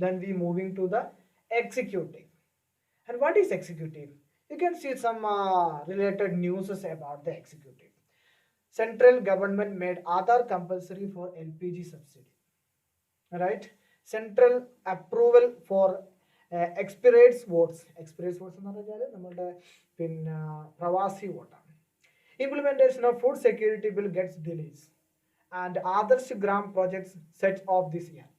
Then we moving to the executive. And what is executive? You can see some related news about the executive. Central government made Aadhaar compulsory for LPG subsidy. Right? Central approval for expirates votes. Expirates votes എന്ന് പറഞ്ഞാൽ നമ്മുടെ പിന്നെ പ്രവാസി വോട്ടാണ്. Implementation of food security bill gets delays and Adarsh Gram projects set off this year.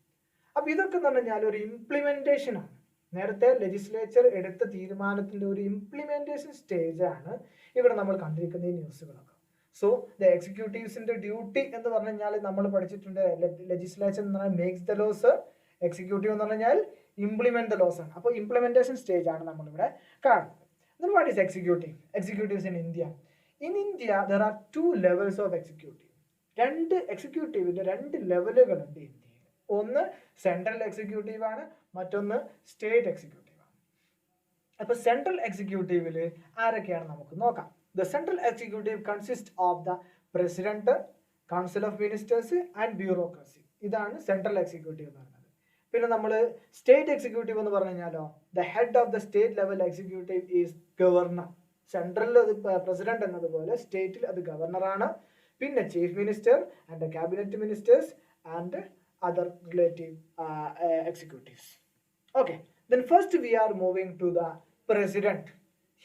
അപ്പോൾ ഇതൊക്കെ എന്ന് പറഞ്ഞാൽ ഒരു ഇംപ്ലിമെന്റേഷൻ ആണ്. നേരത്തെ ലെജിസ്ലേച്ചർ എടുത്ത തീരുമാനത്തിന്റെ ഒരു ഇംപ്ലിമെന്റേഷൻ സ്റ്റേജ് ആണ് ഇവിടെ നമ്മൾ കണ്ടിരിക്കുന്ന ഈ ന്യൂസുകളൊക്കെ. സോ ദ എക്സിക്യൂട്ടീവ്സിന്റെ ഡ്യൂട്ടി എന്ന് പറഞ്ഞു കഴിഞ്ഞാൽ നമ്മൾ പഠിച്ചിട്ടുണ്ട്. ലെജിസ്ലേച്ചർ എന്ന് പറഞ്ഞാൽ മേക്സ് ദ ലോസ്, എക്സിക്യൂട്ടീവ് എന്ന് പറഞ്ഞാൽ ഇംപ്ലിമെന്റ് ദ ലോസ് ആണ്. അപ്പോൾ ഇംപ്ലിമെന്റേഷൻ സ്റ്റേജ് ആണ് നമ്മളിവിടെ കാണുന്നത്. Then what is executive? Executives in India. In India, there are 2 levels of executive. രണ്ട് എക്സിക്യൂട്ടീവിന്റെ 2 ലെവലുകളുണ്ട് ഇന്ത്യയിൽ. ഒന്ന് സെൻട്രൽ എക്സിക്യൂട്ടീവ് ആണ്, മറ്റൊന്ന് സ്റ്റേറ്റ് എക്സിക്യൂട്ടീവ് ആണ്. അപ്പൊ സെൻട്രൽ എക്സിക്യൂട്ടീവിൽ ആരൊക്കെയാണ് നമുക്ക് നോക്കാം. The central executive consists of the president, council of ministers and bureaucracy. ഇതാണ് സെൻട്രൽ എക്സിക്യൂട്ടീവ് എന്ന് പറയുന്നത്. പിന്നെ നമ്മൾ സ്റ്റേറ്റ് എക്സിക്യൂട്ടീവ് എന്ന് പറഞ്ഞു കഴിഞ്ഞാലോ, the head of the state level executive is governor. സെൻട്രലിൽ അത് പ്രസിഡന്റ് എന്നതുപോലെ സ്റ്റേറ്റിൽ അത് ഗവർണറാണ്. പിന്നെ chief minister and cabinet ministers and other relative executives. Okay, then first we are moving to the president.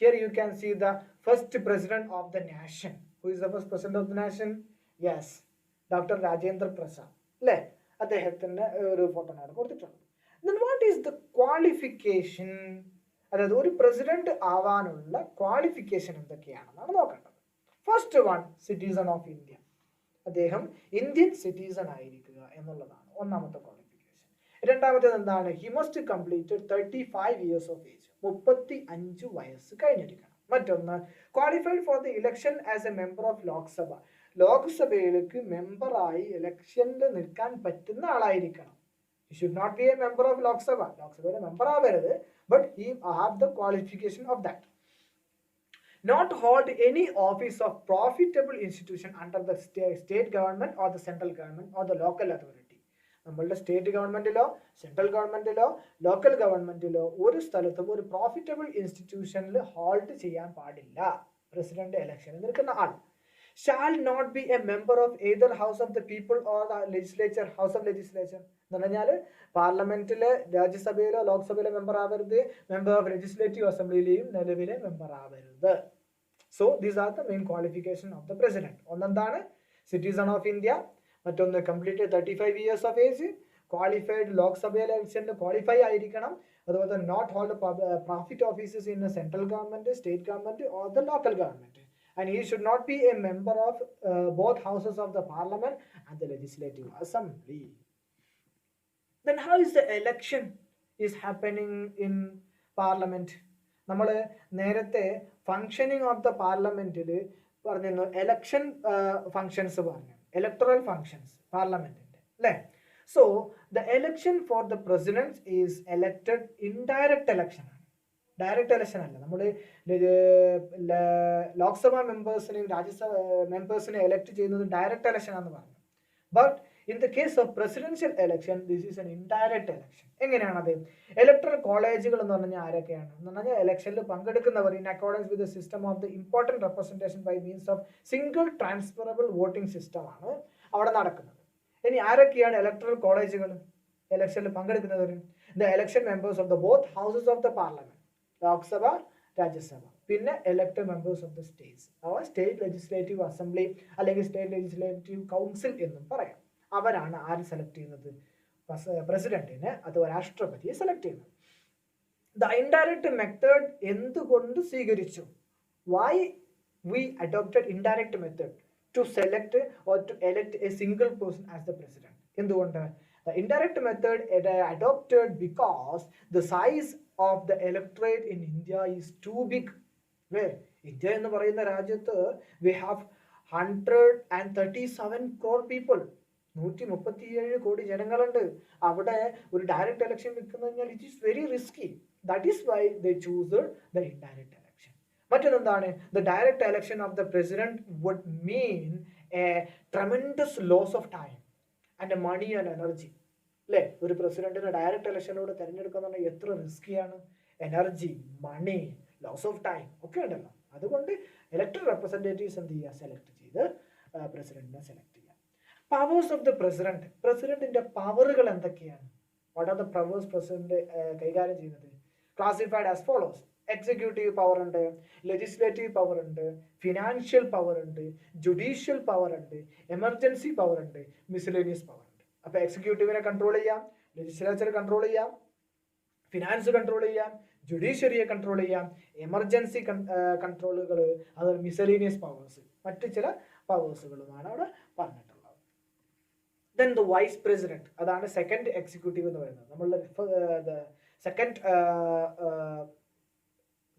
Here you can see the first president of the nation. Who is the first president of the nation? Yes, Dr. Rajendra Prasad. അല്ലേ? അദ്ദേഹത്തിൻ്റെ ഒരു photo ആണ് കൊടുത്തിട്ടുള്ളത്. Then what is the qualification? അതായത് ഒരു president ആവാനുള്ള qualification എന്തൊക്കെയാണെന്നാണ് നോക്കേണ്ടത്. First one, citizen of India. അദ്ദേഹം ഇന്ത്യൻ സിറ്റിസൺ ആയിരിക്കുക എന്നുള്ളതാണ് ഒന്നാമത്തെ ക്വാളിഫിക്കേഷൻ. രണ്ടാമത്തേത് എന്താണ്? He must completed 35 years of age. 35 വയസ്സ് കഴിഞ്ഞിരിക്കണം. മറ്റൊന്ന്, qualified for the election as A member of Lok Sabha. ലോക്സഭയിലേക്ക് മെമ്പറായി ഇലക്ഷനിൽ നിൽക്കാൻ പറ്റുന്ന ആളായിരിക്കണം. He should not be a member of Lok Sabha. Lok Sabha member ആവരുത്, but he have the qualification of that. Not hold any office of profitable institution under the state government or the central government or the local authority. നമ്മളുടെ state ഗവൺമെന്റിലോ central ഗവൺമെന്റിലോ local ഗവൺമെന്റിലോ ഒരു സ്ഥലത്തും ഒരു profitable ഇൻസ്റ്റിറ്റ്യൂഷനിൽ hold ചെയ്യാൻ പാടില്ല president ഇലക്ഷനിൽ നിൽക്കുന്ന ആൾ. Shall not be a member of either house of the people or the legislature, house of legislature. എന്ന് പറഞ്ഞാൽ പാർലമെന്റിലെ രാജ്യസഭയിലോ ലോക്സഭയിലോ മെമ്പർ ആവരുത്, മെമ്പർ ഓഫ് ലെജിസ്ലേറ്റീവ് അസംബ്ലിയിലെയും നിലവിലെ മെമ്പർ ആവരുത്. So these are the main qualification of the president. ഒന്നെന്താണ്? സിറ്റിസൺ ഓഫ് ഇന്ത്യ, മറ്റൊന്ന് complete 35 years of age, qualified ലോക്സഭയിലെ ഇലക്ഷനിൽ ക്വാളിഫൈ ആയിരിക്കണം, അതുപോലെ തന്നെ not hold profit offices in central government, state government or the local government. And he should not be a member of both houses of the parliament and the legislative assembly. Then how is the election is happening in parliament? നമ്മൾ നേരത്തെ functioning of the പാർലമെന്റിൽ പറഞ്ഞിരുന്നു, election functions പറഞ്ഞു, electoral functions പാർലമെന്റിന്റെ അല്ലേ. So the election for the president is elected indirect election ആണ്, direct election അല്ല. നമ്മൾ ലോക്സഭാ മെമ്പേഴ്സിനെയും രാജ്യസഭ മെമ്പേഴ്സിനെ എലക്ട് ചെയ്യുന്നത് ഡയറക്റ്റ് എലക്ഷൻ ആണെന്ന് പറഞ്ഞു. But in the case of presidential election this is an indirect election. എങ്ങനെയാണത്? ഇലക്ടറൽ കോളേജുകൾ എന്ന് പറഞ്ഞാൽ ആരൊക്കെയാണ് എന്ന് പറഞ്ഞാൽ ഇലക്ഷനിൽ പങ്കെടുക്കുന്നവർ in accordance with the system of the important representation by means of single transferable voting system ആണ് അവിടെ നടക്കുന്നത്. ഇനി ആരൊക്കെയാണ് ഇലക്ടറൽ കോളേജുകൾ ഇലക്ഷനിൽ പങ്കെടുക്കുന്നവർ? The election members of the both houses of the parliament, Lok Sabha Rajya Sabha, പിന്നെ elected members of the states, അവർ സ്റ്റേറ്റ് ലെജിസ്ലേറ്റീവ് അസംബ്ലി അല്ലെങ്കിൽ സ്റ്റേറ്റ് ലെജിസ്ലേറ്റീവ് കൗൺസിൽ എന്നും പറയാം. അവരാണ് ആര് സെലക്ട് ചെയ്യുന്നത്? പ്രസിഡന്റിനെ അഥവാ രാഷ്ട്രപതിയെ സെലക്ട് ചെയ്യുന്നത്. ദ ഇൻഡയറക്റ്റ് മെത്തേഡ് എന്തുകൊണ്ട് സ്വീകരിച്ചു? Why we adopted indirect method to select or to elect a single person as the president? എന്തുകൊണ്ട്? The indirect method adopted because the size of the electorate in India is too big. Where India എന്ന് പറയുന്ന രാജ്യത്ത് we have 137 crore people, 137 കോടി ജനങ്ങളുണ്ട്. അവിടെ ഒരു direct election വെക്കുന്ന കഴിഞ്ഞാൽ it is very risky. That is why they choose the indirect election. മറ്റൊന്നെന്താണ്? The direct election of the president would mean a tremendous loss of time and money and energy. അല്ലേ? ഒരു പ്രസിഡന്റിനെ direct ഇലക്ഷനിലൂടെ തിരഞ്ഞെടുക്കുക എന്ന് പറഞ്ഞാൽ എത്ര റിസ്കിയാണ്. Energy, money, loss of time ഒക്കെ ഉണ്ടല്ലോ. അതുകൊണ്ട് ഇലക്ടഡ് റെപ്രസെൻറ്റേറ്റീവ്സ് എന്ത് ചെയ്യുക, സെലക്ട് ചെയ്ത് പ്രസിഡന്റിനെ സെലക്ട് ചെയ്യുക. പവേഴ്സ് ഓഫ് ദ പ്രസിഡന്റ്, പ്രസിഡന്റിന്റെ പവറുകൾ എന്തൊക്കെയാണ്? What are the powers president കൈകാര്യം ചെയ്യുന്നത്? Classified as follows. Executive power ഉണ്ട്, ലെജിസ്ലേറ്റീവ് പവർ ഉണ്ട്, ഫിനാൻഷ്യൽ പവർ ഉണ്ട്, ജുഡീഷ്യൽ പവർ ഉണ്ട്, എമർജൻസി പവർ ഉണ്ട്, മിസ്ലേനിയസ് പവർ ഉണ്ട്. അപ്പൊ എക്സിക്യൂട്ടീവിനെ കൺട്രോൾ ചെയ്യാം, ലെജിസ്ലേച്ചർ കൺട്രോൾ ചെയ്യാം, ഫിനാൻസ് കൺട്രോൾ ചെയ്യാം, ജുഡീഷ്യറിയെ കൺട്രോൾ ചെയ്യാം, എമർജൻസി കൺട്രോളുകൾ, അത് മിസലേനിയസ് പവേഴ്സ്, മറ്റു ചില പവേഴ്സുകളുമാണ് അവിടെ പറഞ്ഞിട്ടുള്ളത്. ദെൻ ദ വൈസ് പ്രസിഡന്റ്, അതാണ് സെക്കൻഡ് എക്സിക്യൂട്ടീവ് എന്ന് പറയുന്നത്. നമ്മളുടെ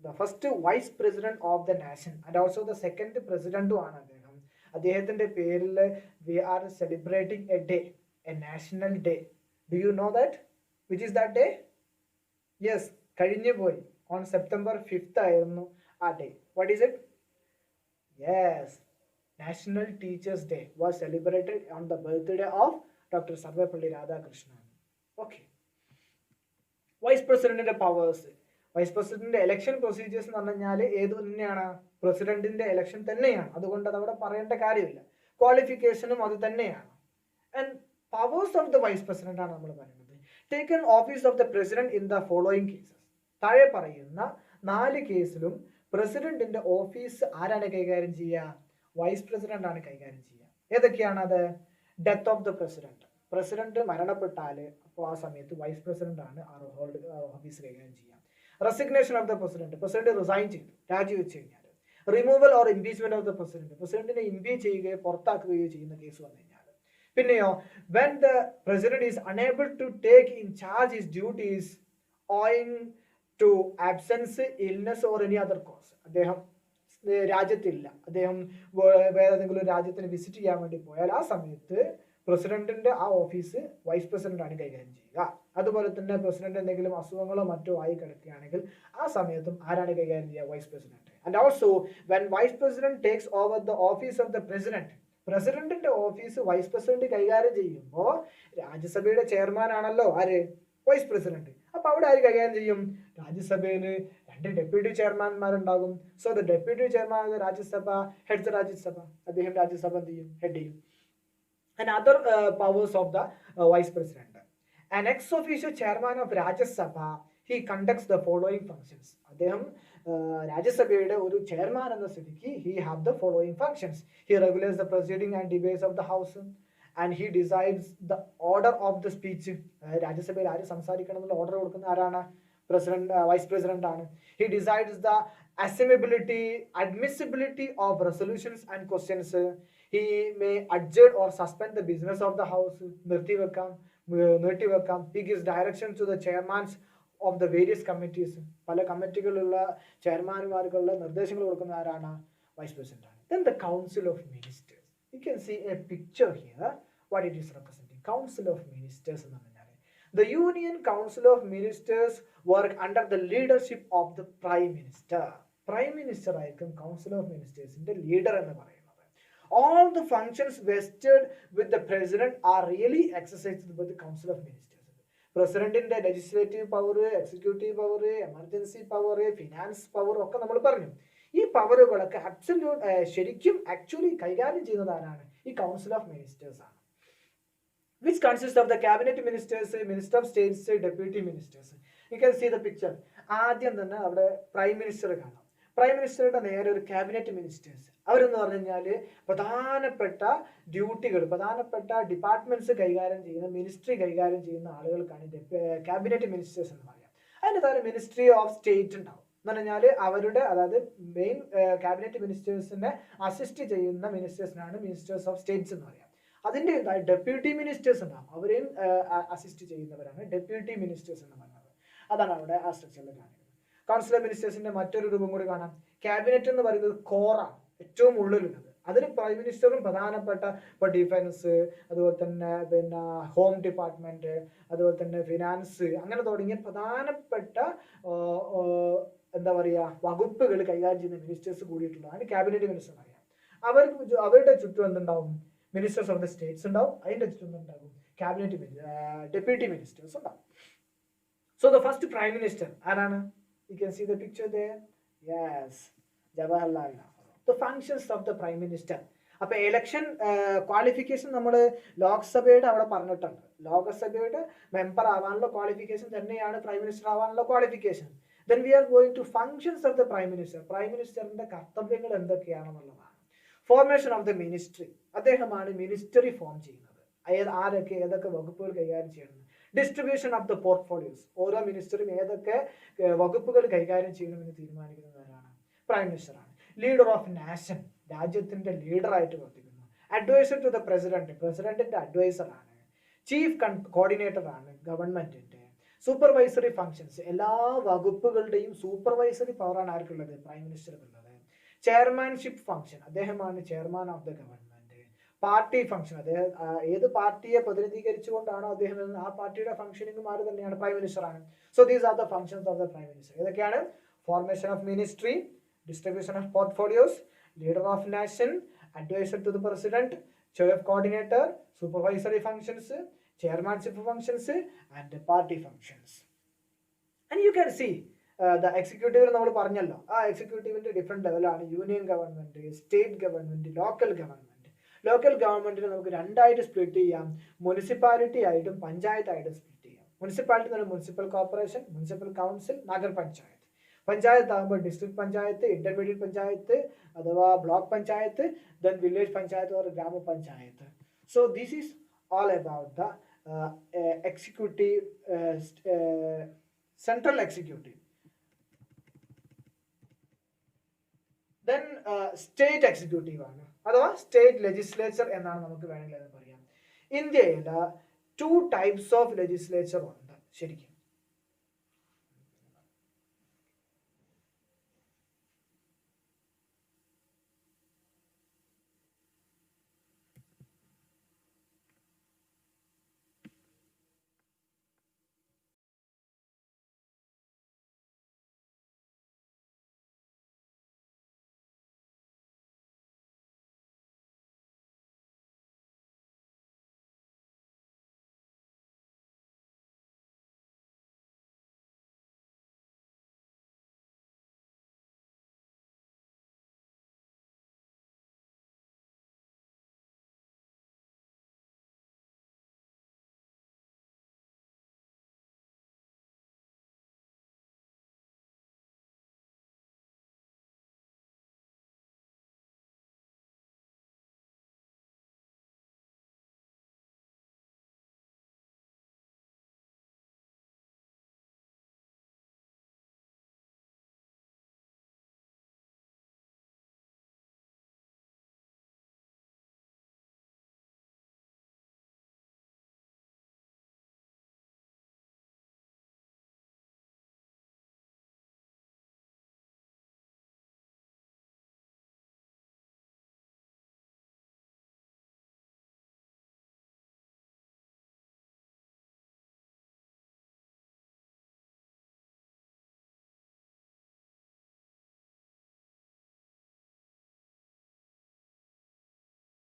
the first vice president of the nation and also the second president ആണ് അദ്ദേഹം. അദ്ദേഹത്തിന്റെ പേരിൽ we are celebrating a day, a national day. Do you know that? Which is that day? Yes, കഴിഞ്ഞു പോയി. On September 5th ആയിരുന്നു ആ day. What is it? Yes, National Teachers Day was celebrated on the birthday of Dr. Sarvepalli Radhakrishnan. Okay. Vice President powers. Vice പ്രസിഡന്റിന്റെ election procedures എന്ന് പറഞ്ഞു കഴിഞ്ഞാൽ ഏത് തന്നെയാണ്? പ്രസിഡന്റിന്റെ ഇലക്ഷൻ തന്നെയാണ്. അതുകൊണ്ട് അത് അവിടെ പറയേണ്ട കാര്യമില്ല. ക്വാളിഫിക്കേഷനും അത് തന്നെയാണ്. And powers of the vice president ആണ് നമ്മൾ പറയുന്നത്. Taken office of the president in the following cases. താഴെ പറയുന്ന 4 കേസിലും പ്രസിഡന്റിന്റെ ഓഫീസ് ആരാണ് കൈകാര്യം ചെയ്യുക? വൈസ് പ്രസിഡന്റ് ആണ് കൈകാര്യം ചെയ്യുക. ഏതൊക്കെയാണ് അത്? Death of the president, president മരണപ്പെട്ടാൽ അപ്പോൾ ആ സമയത്ത് വൈസ് പ്രസിഡന്റ് ആണ് ആ ഓഫീസ് കൈകാര്യം ചെയ്യുക. Resignation of the president, president resign ചെയ്തു, രാജിവെച്ച് കഴിഞ്ഞാൽ. Removal or impeachment of the president, പ്രസിഡന്റിനെ ഇംപീച്ച് ചെയ്യുകയോ പുറത്താക്കുകയോ ചെയ്യുന്ന കേസ് വന്നു കഴിഞ്ഞാൽ. പിന്നെയോ when the president is unable to take in charge his duties owing to absence, illness or any other cause. അദ്ദേഹം രാജ്യത്തില്ല, അദ്ദേഹം വേറെ ഏതെങ്കിലും രാജ്യത്തിന് വിസിറ്റ് ചെയ്യാൻ വേണ്ടി പോയാൽ ആ സമയത്ത് പ്രസിഡന്റിന്റെ ആ ഓഫീസ് വൈസ് പ്രസിഡന്റ് ആണ് കൈകാര്യം ചെയ്യുക. അതുപോലെ തന്നെ പ്രസിഡന്റ് എന്തെങ്കിലും അസുഖങ്ങളോ മറ്റോ ആയി കിടക്കുകയാണെങ്കിൽ ആ സമയത്തും ആരാണ് കൈകാര്യം ചെയ്യുക? Vice president. And also when vice president takes over the office of the president, പ്രസിഡന്റിന്റെ ഓഫീസ് വൈസ് പ്രസിഡന്റ് കൈകാര്യം ചെയ്യുമ്പോൾ രാജ്യസഭയുടെ ചെയർമാൻ ആണല്ലോ ആര്? Vice president. അപ്പൊ അവിടെ ആര് കൈകാര്യം ചെയ്യും? രാജ്യസഭയിൽ 2 ഡെപ്യൂട്ടി ചെയർമാൻമാരുണ്ടാകും. So the deputy chairman of the Rajya Sabha heads Rajya Sabha. അദ്ദേഹം രാജ്യസഭ എന്ത് ചെയ്യും? ഹെഡ് ചെയ്യും. And other powers of the vice president. An ex officio chairman of Rajya Sabha, he conducts the following functions. അദ്ദേഹം രാജ്യസഭയുടെ ഒരു ചെയർമാൻ എന്ന സ്ഥിതിക്ക് he have the following functions. He regulates the proceeding and debates of the house and he decides the order of the speech. രാജ്യസഭയിൽ ആര് സംസാരിക്കണം എന്നുള്ള order കൊടുക്കുന്ന ആരാണ്? പ്രസിഡന്റ്, വൈസ് പ്രസിഡന്റ് ആണ്. He decides the assemblability, admissibility of resolutions and questions. He may adjourn or suspend the business of the house. നിർത്തിവെക്കാം. He gives direction to the chairmans of the various committees. പല കമ്മിറ്റികളുള്ള ചെയർമാൻമാർക്കുള്ള നിർദ്ദേശങ്ങൾ കൊടുക്കുന്ന ആരാണ്? Vice president ആണ്. Then the Council of Ministers. You can see a picture here what it is representing. Council of Ministers എന്ന് പറഞ്ഞാൽ the Union Council of Ministers work under the leadership of the Prime Minister. Prime Minister ആയിരിക്കും Council of Ministersന്റെ leader എന്ന് പറയുന്നത്. All the functions vested with the president are really exercised by the Council of Ministers. പ്രസിഡന്റിന്റെ legislative power, executive power, emergency power, finance power ഒക്കെ നമ്മൾ പറഞ്ഞു. ഈ പവറുകളൊക്കെ ശരിക്കും actually കൈകാര്യം ചെയ്യുന്നത് ആരാണ്? ഈ കൗൺസിൽ ഓഫ് മിനിസ്റ്റേഴ്സ് ആണ്. Which consists of the cabinet ministers, minister of states, deputy ministers. You can see the picture. ആദ്യം തന്നെ അവിടെ പ്രൈം മിനിസ്റ്റർ കാണാം. പ്രൈം മിനിസ്റ്ററുടെ നേരെ ഒരു ക്യാബിനറ്റ് മിനിസ്റ്റേഴ്സ്. അവരെന്ന് പറഞ്ഞു കഴിഞ്ഞാൽ പ്രധാനപ്പെട്ട ഡ്യൂട്ടികൾ, പ്രധാനപ്പെട്ട ഡിപ്പാർട്ട്മെന്റ്സ് കൈകാര്യം ചെയ്യുന്ന, മിനിസ്ട്രി കൈകാര്യം ചെയ്യുന്ന ആളുകൾക്കാണ് ക്യാബിനറ്റ് മിനിസ്റ്റേഴ്സ് എന്ന് പറയാം. അതിൻ്റെ താഴെ മിനിസ്ട്രി ഓഫ് സ്റ്റേറ്റ് ഉണ്ടാവും. എന്ന് പറഞ്ഞാൽ അവരുടെ, അതായത് മെയിൻ ക്യാബിനറ്റ് മിനിസ്റ്റേഴ്സിനെ അസിസ്റ്റ് ചെയ്യുന്ന മിനിസ്റ്റേഴ്സിനാണ് മിനിസ്റ്റേഴ്സ് ഓഫ് സ്റ്റേറ്റ്സ് എന്ന് പറയാം. അതിൻ്റെ ഡെപ്യൂട്ടി മിനിസ്റ്റേഴ്സ് ഉണ്ടാവും. അവരെയും അസിസ്റ്റ് ചെയ്യുന്നവരാണ് ഡെപ്യൂട്ടി മിനിസ്റ്റേഴ്സ് എന്ന് പറയുന്നത്. അതാണ് അവിടെ ആ സ്ട്രക്ചറിൽ കാണിക്കുന്നത്. കൗൺസിൽ ഓഫ് മിനിസ്റ്റേഴ്സിന്റെ മറ്റൊരു രൂപം കൂടി കാണാം. ക്യാബിനറ്റ് എന്ന് പറയുന്നത് കോറാണ്, ഏറ്റവും ഉള്ളിലുള്ളത്. അതിൽ പ്രൈം മിനിസ്റ്ററും പ്രധാനപ്പെട്ട ഇപ്പോൾ ഡിഫൻസ്, അതുപോലെ തന്നെ ഹോം ഡിപ്പാർട്ട്മെന്റ്, അതുപോലെ തന്നെ ഫിനാൻസ്, അങ്ങനെ തുടങ്ങിയ പ്രധാനപ്പെട്ട എന്താ പറയുക വകുപ്പുകൾ കൈകാര്യം ചെയ്യുന്ന മിനിസ്റ്റേഴ്സ് കൂടിയിട്ടുള്ളതാണ് ക്യാബിനറ്റ് മിനിസ്റ്റർ അറിയാം. അവരുടെ ചുറ്റും എന്തുണ്ടാവും? മിനിസ്റ്റേഴ്സ് ഓഫ് ദ സ്റ്റേറ്റ്സ് ഉണ്ടാവും. അതിൻ്റെ ചുറ്റും ഉണ്ടാകും deputy ministers. So the first prime minister, Arana, you can see the picture there. Yes, Jawaharlal Nehru. The functions of the prime minister. അപ്പോൾ election qualification നമ്മൾ ലോക്സഭയുടെ അവിടെ പറഞ്ഞിട്ടുണ്ട്. ലോക്സഭയുടെ മെമ്പർ ആവാനുള്ള ക്വാളിഫിക്കേഷൻ തന്നെയാണ് പ്രൈം മിനിസ്റ്റർ ആവാനുള്ള qualification. Then we are going to functions of the prime minister. Prime മിനിസ്റ്ററിന്റെ കർത്തവ്യങ്ങൾ എന്തൊക്കെയാണെന്നുള്ളതാണ്. Formation of the ministry. അദ്ദേഹമാണ് മിനിസ്റ്ററി ഫോം ചെയ്യുന്നത്. ആരൊക്കെ ഏതൊക്കെ വകുപ്പുകൾ കൈകാര്യം ചെയ്യണം. Distribution of the portfolios. ഓരോ മിനിസ്റ്ററും ഏതൊക്കെ വകുപ്പുകൾ കൈകാര്യം ചെയ്യണമെന്ന് തീരുമാനിക്കുന്നവരാണ് പ്രൈം മിനിസ്റ്ററാണ്. Leader of nation. രാജ്യത്തിന്റെ ലീഡറായിട്ട് പ്രവർത്തിക്കുന്നു. Adviser to the president. പ്രസിഡന്റിന്റെ അഡ്വൈസറാണ്. ചീഫ് കോർഡിനേറ്റർ ആണ് ഗവൺമെന്റിന്റെ. Supervisory functions. എല്ലാ വകുപ്പുകളുടെയും സൂപ്പർവൈസറി പവറാണ് ആർക്കുള്ളത്? പ്രൈം മിനിസ്റ്റർക്കുള്ളത്. Chairmanship function. അദ്ദേഹമാണ് chairman of the government. Party function. അദ്ദേഹം ഏത് പാർട്ടിയെ പ്രതിനിധീകരിച്ചുകൊണ്ടാണോ അദ്ദേഹം ആ പാർട്ടിയുടെ ഫംഗ്ഷനിങ്ങുമാർ തന്നെയാണ് പ്രൈം മിനിസ്റ്റർ ആണ്. So these are the functions of the prime minister. ഏതൊക്കെയാണ്? Formation of ministry, distribution of portfolios, leader of nation, adviser to the president, chief coordinator, supervisory functions, chairmanship functions and party functions. And you can see the executive നമ്മൾ പറഞ്ഞല്ലോ. ആ എക്സിക്യൂട്ടീവിന്റെ different ലെവലാണ്. Union government, state government, local government. Local ഗവൺമെന്റിനെ നമുക്ക് രണ്ടായിട്ട് split ചെയ്യാം. Municipality ആയിട്ടും പഞ്ചായത്തായിട്ടും സ്പ്ലിറ്റ് ചെയ്യാം. മുനിസിപ്പാലിറ്റി എന്ന് പറഞ്ഞാൽ municipal corporation, municipal council, Nagar panchayat. Panchayat ആകുമ്പോൾ ഡിസ്ട്രിക്ട് പഞ്ചായത്ത്, ഇന്റർമീഡിയറ്റ് പഞ്ചായത്ത് അഥവാ block panchayat, then village panchayat or gram panchayat. So this is all about the executive, central executive. Then state executive ആണ് അഥവാ സ്റ്റേറ്റ് ലെജിസ്ലേച്ചർ എന്നാണ് നമുക്ക് വേണമെങ്കിൽ അത് പറയാം. ഇന്ത്യയിൽ 2 types of legislature ഉണ്ട് ശരിക്കും.